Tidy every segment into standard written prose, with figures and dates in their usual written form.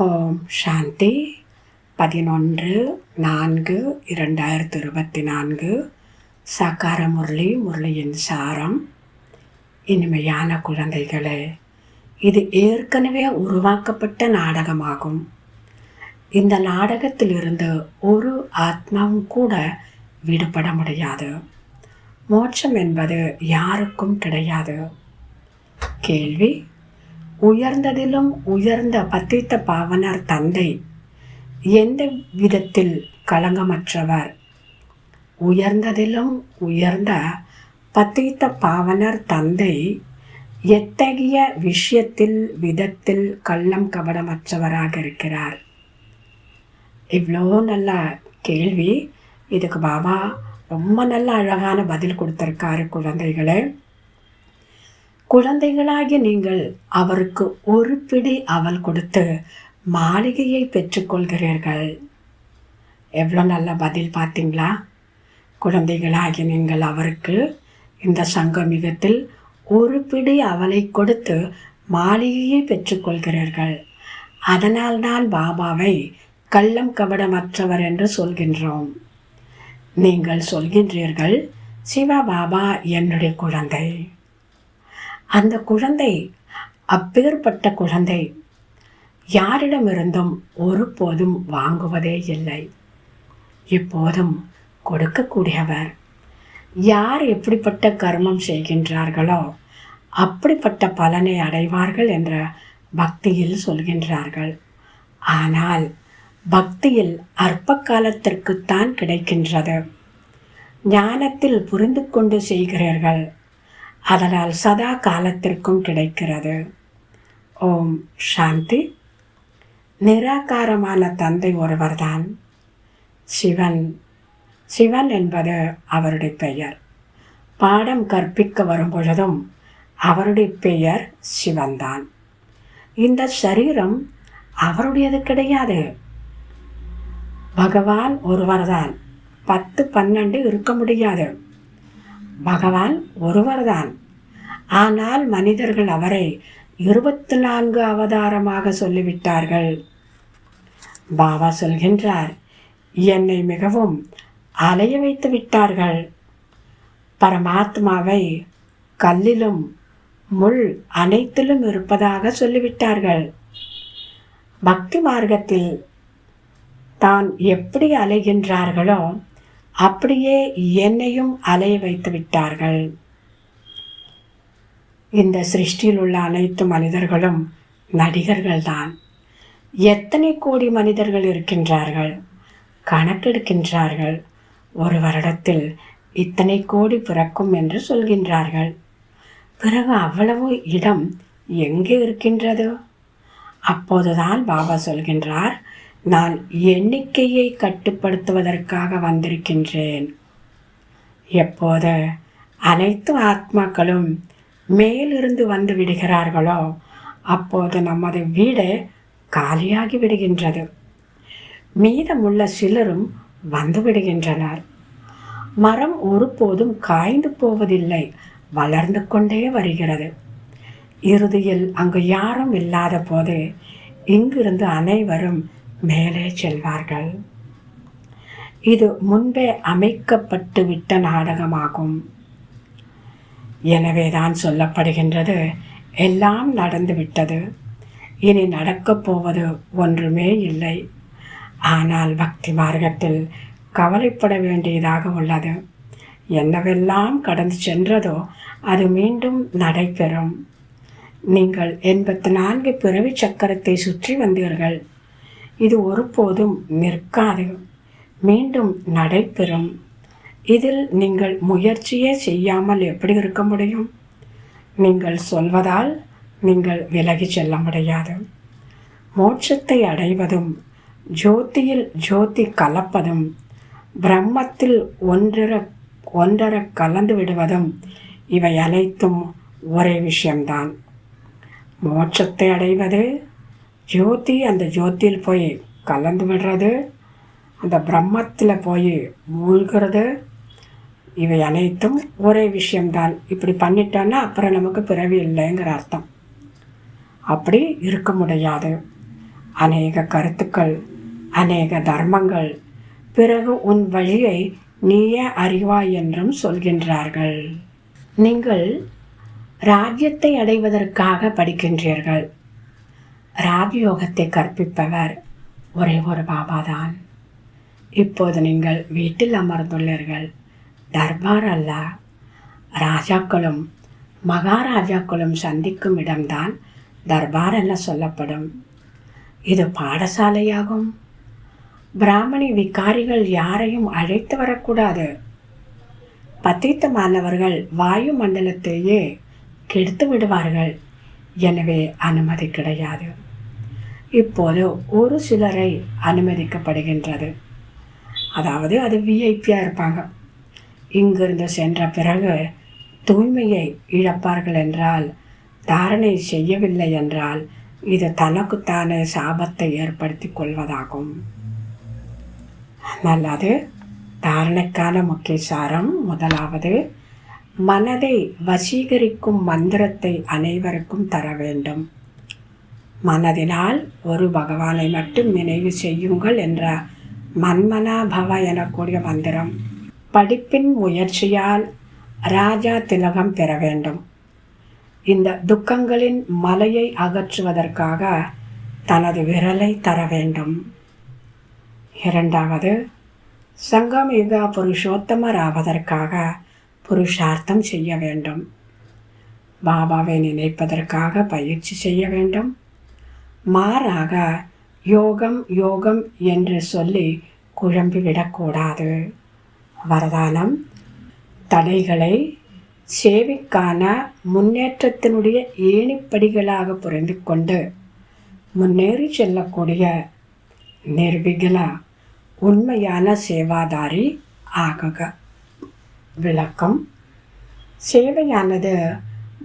ஓம் சாந்தி 11/4/2024 சாக்கார முரளியின் சாரம். இனிமையான குழந்தைகளே, இது ஏற்கனவே உருவாக்கப்பட்ட நாடகமாகும். இந்த நாடகத்திலிருந்து ஒரு ஆத்மாவும் கூட விடுபட முடியாது. மோட்சம் என்பது யாருக்கும் கிடையாது. கேள்வி: உயர்ந்ததிலும் உயர்ந்த பத்தித்த பாவனர் தந்தை எந்த விதத்தில் களங்கமற்றவர்? உயர்ந்ததிலும் உயர்ந்த பத்தித்த பாவனர் தந்தை எத்தகைய விதத்தில் கள்ளம் கபடமற்றவராக இருக்கிறார்? இவ்வளோ நல்ல கேள்வி. இதுக்கு பாபா ரொம்ப நல்ல அழகான பதில் கொடுத்துருக்காரு. குழந்தைகளாகிய நீங்கள் அவருக்கு ஒரு பிடி அவல் கொடுத்து மாளிகையை பெற்றுக்கொள்கிறீர்கள். எவ்வளோ நல்ல பதில் பார்த்தீங்களா? குழந்தைகளாகிய நீங்கள் அவருக்கு இந்த சங்கமிகத்தில் ஒரு பிடி அவலை கொடுத்து மாளிகையை பெற்றுக்கொள்கிறீர்கள். அதனால்தான் பாபாவை கள்ளம் கபடமற்றவர் என்று சொல்கின்றோம். நீங்கள் சொல்கின்றீர்கள், சிவா பாபா என்னுடைய குழந்தை. அந்த குழந்தை, அப்பேற்பட்ட குழந்தை யாரிடமிருந்தும் ஒருபோதும் வாங்குவதே இல்லை, எப்போதும் கொடுக்கக்கூடியவர். யார் எப்படிப்பட்ட கர்மம் செய்கின்றார்களோ அப்படிப்பட்ட பலனை அடைவார்கள் என்ற பக்தியில் சொல்கின்றார்கள். ஆனால் பக்தியில் அற்ப காலத்திற்குத்தான் கிடைக்கின்றது. ஞானத்தில் புரிந்து கொண்டு செய்கிறீர்கள், அதனால் சதா காலத்திற்கும் கிடைக்கிறது. ஓம் சாந்தி. நிராகாரமான தந்தை ஒருவர்தான் சிவன். சிவன் என்பது அவருடைய பெயர். பாடம் கற்பிக்க வரும் பொழுதும் அவருடைய பெயர் சிவன்தான். இந்த சரீரம் அவருடையது கிடையாது. பகவான் ஒருவர்தான். 10-12 இருக்க முடியாது. பகவான் ஒருவர்தான். ஆனால் மனிதர்கள் அவரை 24 அவதாரமாக சொல்லிவிட்டார்கள். பாபா சொல்கின்றார், என்னை மிகவும் அலைய வைத்து விட்டார்கள். பரமாத்மாவை கல்லிலும் முள் அனைத்திலும் இருப்பதாக சொல்லிவிட்டார்கள். பக்தி மார்க்கத்தில் தான் எப்படி அலைகின்றார்களோ அப்படியே என்னையும் அலைய வைத்து விட்டார்கள். இந்த சிருஷ்டியில் உள்ள அனைத்து மனிதர்களும் நடிகர்கள்தான். எத்தனை கோடி மனிதர்கள் இருக்கின்றார்கள், கணக்கெடுக்கின்றார்கள். ஒரு வருடத்தில் இத்தனை கோடி பிறக்கும் என்று சொல்கின்றார்கள். பிறகு அவ்வளவு இடம் எங்கே இருக்கின்றது? அப்போதுதான் பாபா சொல்கின்றார், நான் எண்ணிக்கையை கட்டுப்படுத்துவதற்காக வந்திருக்கின்றேன். எப்போது அனைத்து ஆத்மாக்களும் மேலிருந்து வந்து விடுகிறார்களோ அப்போது நமது வீடு காலியாகி விடுகின்றது. மீதமுள்ள சிலரும் வந்து விடுகின்றனர். மரம் ஒருபோதும் காய்ந்து போவதில்லை, வளர்ந்து கொண்டே வருகிறது. இறுதியில் அங்கு யாரும் இல்லாத போது இங்கிருந்து அனைவரும் மேலே செல்வார்கள். இது முன்பே அமைக்கப்பட்டு விட்ட நாடகமாகும். எனவேதான் சொல்லப்படுகின்றது, எல்லாம் நடந்து விட்டது, இனி நடக்கப் போவது ஒன்றுமே இல்லை. ஆனால் பக்தி மார்க்கத்தில் கவலைப்பட வேண்டியதாக உள்ளது. என்னவெல்லாம் கடந்து சென்றதோ அது மீண்டும் நடைபெறும். நீங்கள் 84 பிறவி சக்கரத்தை சுற்றி வந்தீர்கள். இது ஒருபோதும் நிற்காது, மீண்டும் நடைபெறும். இதில் நீங்கள் முயற்சியே செய்யாமல் எப்படி இருக்க முடியும்? நீங்கள் சொல்வதால் நீங்கள் விலகி செல்ல முடியாது. மோட்சத்தை அடைவதும், ஜோதியில் ஜோதி கலப்பதும், பிரம்மத்தில் ஒன்றர கலந்து விடுவதும், இவை அனைத்தும் ஒரே விஷயம்தான். மோட்சத்தை அடைவது ஜோதி, அந்த ஜோதியில் போய் கலந்து விடுறது, அந்த பிரம்மத்தில் போய் மூழ்கிறது, இவை அனைத்தும் ஒரே விஷயம்தான். இப்படி பண்ணிட்டோன்னா அப்புறம் நமக்கு பிறவி இல்லைங்கிற அர்த்தம். அப்படி இருக்க முடியாது. அநேக கருத்துக்கள், அநேக தர்மங்கள், பிறகு உன் வழியை நீயே அறிவாய் என்றும் சொல்கின்றார்கள். நீங்கள் ராஜ்யத்தை அடைவதற்காக படிக்கின்றீர்கள். ராஜயோகத்தை கற்பிப்பவர் ஒரே ஒரு பாபாதான். இப்போது நீங்கள் வீட்டில் அமர்ந்துள்ளீர்கள். தர்பார் அல்ல. ராஜாக்களும் மகாராஜாக்களும் சந்திக்கும் இடம்தான் தர்பார் என சொல்லப்படும். இது பாடசாலையாகும். பிராமணி விகாரிகள் யாரையும் அழைத்து வரக்கூடாது. பத்தித்தமானவர்கள் வாயு மண்டலத்தையே கெடுத்து விடுவார்கள். எனவே அனுமதி கிடையாது. இப்போது ஒரு சிலரை அனுமதிக்கப்படுகின்றது. அதாவது அது விஐபியாக இருப்பாங்க. இங்கிருந்து சென்ற பிறகு தூய்மையை இழப்பார்கள் என்றால், தாரணை செய்யவில்லை என்றால், இது தனக்குத்தானே சாபத்தை ஏற்படுத்தி கொள்வதாகும். நல்லது. தாரணைக்கான முக்கிய சாரம். முதலாவது, மனதை வசீகரிக்கும் மந்திரத்தை அனைவருக்கும் தர வேண்டும். மனதினால் ஒரு பகவானை மட்டும் நினைவு செய்யுங்கள் என்ற மன்மனா பவ எனக்கூடிய மந்திரம். படிப்பின் முயற்சியால் ராஜா திலகம் பெற வேண்டும். இந்த துக்கங்களின் மலையை அகற்றுவதற்காக தனது விரலை தர வேண்டும். இரண்டாவது, சங்கமயுக புருஷோத்தமர் ஆவதற்காக புருஷார்த்தம் செய்ய வேண்டும். பாபாவை நினைப்பதற்காக பயிற்சி செய்ய வேண்டும். மாறாக யோகம் யோகம் என்று சொல்லி குழம்பிவிடக்கூடாது. வரதானம்: தடைகளை சேவைக்கான முன்னேற்றத்தினுடைய ஏணிப்படிகளாக புரிந்து கொண்டு முன்னேறி செல்லக்கூடிய நிர்விகல உண்மையான சேவாதாரி ஆகுக. விளக்கம்: சேவையானது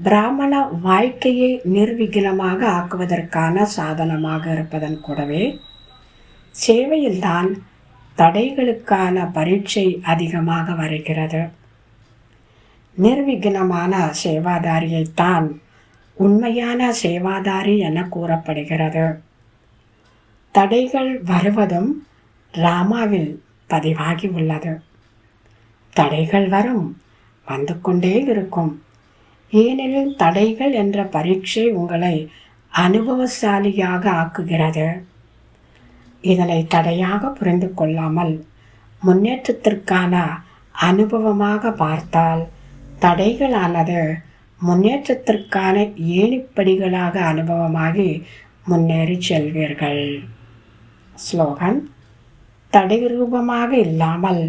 பிராமண வாழ்க்கையை நிர்விகலமாக ஆக்குவதற்கான சாதனமாக இருப்பதன் கூடவே சேவையில்தான் தடைகளுக்கான பரீட்சை அதிகமாக வருகிறது. நிர்விகலமான சேவாதாரியைத்தான் உண்மையான சேவாதாரி என கூறப்படுகிறது. தடைகள் வருவதும் ராமாவில் பதிவாகி உள்ளது. தடைகள் வரும், வந்து கொண்டே இருக்கும். ஏனெனில் தடைகள் என்ற பரீட்சை உங்களை அனுபவசாலியாக ஆக்குகிறது. இதனை தடையாக புரிந்து கொள்ளாமல் முன்னேற்றத்திற்கான அனுபவமாக பார்த்தால் தடைகளானது முன்னேற்றத்திற்கான ஏணிப்படிகளாக அனுபவமாகி முன்னேறி செல்வீர்கள். ஸ்லோகன்: தடை ரூபமாக இல்லாமல்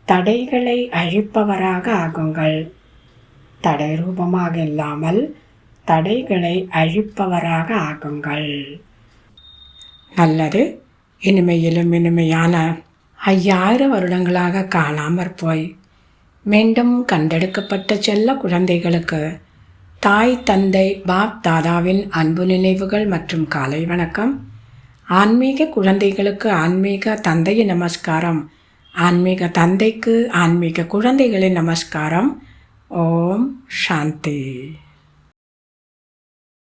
தடைகளை அழிப்பவராக ஆகுங்கள். தடை ரூபமாக இல்லாமல் தடைகளை அழிப்பவராக ஆகுங்கள். நல்லது. இனிமையிலும் இனிமையான 5000 வருடங்களாக காணாமற் போய் மீண்டும் கண்டெடுக்கப்பட்ட செல்ல குழந்தைகளுக்கு தாய் தந்தை பாப் தாதாவின் அன்பு நினைவுகள் மற்றும் காலை வணக்கம். ஆன்மீக குழந்தைகளுக்கு ஆன்மீக தந்தையின் நமஸ்காரம். ஆன்மீக தந்தைக்கு ஆன்மீக குழந்தைகளின் நமஸ்காரம். ஓம் சாந்தி.